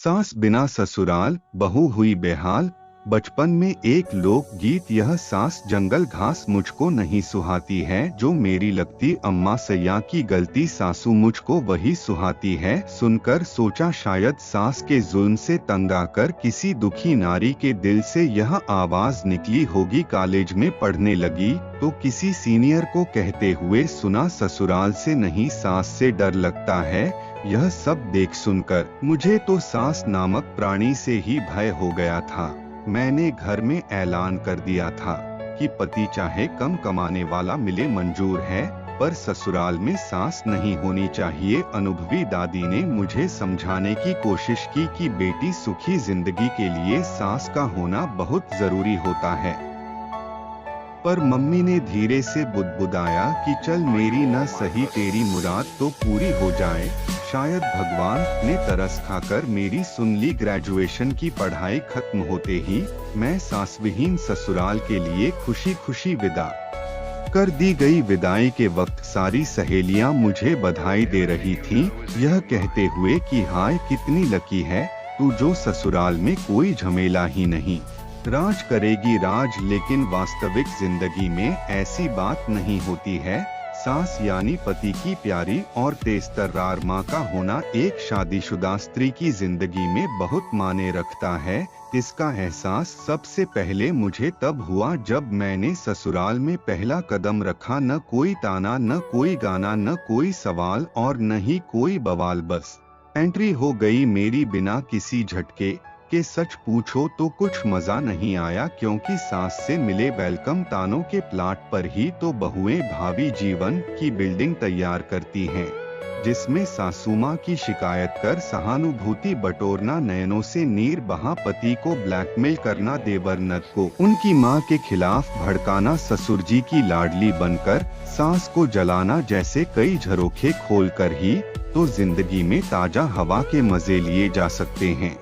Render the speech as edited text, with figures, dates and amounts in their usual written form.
सास बिना ससुराल, बहू हुई बेहाल। बचपन में एक लोक गीत, यह सास जंगल घास मुझको नहीं सुहाती है, जो मेरी लगती अम्मा सैया की गलती सासू मुझको वही सुहाती है। सुनकर सोचा शायद सास के जुल्म से तंग आकर किसी दुखी नारी के दिल से यह आवाज निकली होगी। कॉलेज में पढ़ने लगी तो किसी सीनियर को कहते हुए सुना, ससुराल से नहीं सास से डर लगता है। यह सब देख सुनकर मुझे तो सास नामक प्राणी से ही भय हो गया था। मैंने घर में ऐलान कर दिया था कि पति चाहे कम कमाने वाला मिले मंजूर है, पर ससुराल में सास नहीं होनी चाहिए। अनुभवी दादी ने मुझे समझाने की कोशिश की कि बेटी, सुखी जिंदगी के लिए सास का होना बहुत जरूरी होता है, पर मम्मी ने धीरे से बुदबुदाया कि चल मेरी न सही तेरी मुराद तो पूरी हो जाए। शायद भगवान ने तरस खाकर मेरी सुन ली। ग्रेजुएशन की पढ़ाई खत्म होते ही मैं सासविहीन ससुराल के लिए खुशी खुशी विदा कर दी गई। विदाई के वक्त सारी सहेलियां मुझे बधाई दे रही थीं, यह कहते हुए कि हाय कितनी लकी है तू, जो ससुराल में कोई झमेला ही नहीं। राज करेगी राज, लेकिन वास्तविक जिंदगी में ऐसी बात नहीं होती है। सास यानी पति की प्यारी और तेजतर्रार माँ का होना एक शादीशुदा स्त्री की जिंदगी में बहुत मायने रखता है। इसका एहसास सबसे पहले मुझे तब हुआ जब मैंने ससुराल में पहला कदम रखा। न कोई ताना, न कोई गाना, न कोई सवाल और न ही कोई बवाल, बस एंट्री हो गई मेरी बिना किसी झटके के। सच पूछो तो कुछ मजा नहीं आया, क्योंकि सास से मिले वेलकम तानों के प्लाट पर ही तो बहुएं भावी जीवन की बिल्डिंग तैयार करती हैं, जिसमें सासू माँ की शिकायत कर सहानुभूति बटोरना, नयनों से नीर बहा पति को ब्लैकमेल करना, देवर नद को उनकी माँ के खिलाफ भड़काना, ससुर जी की लाडली बनकर सास को जलाना, जैसे कई झरोखे खोलकर ही तो जिंदगी में ताजा हवा के मजे लिए जा सकते हैं।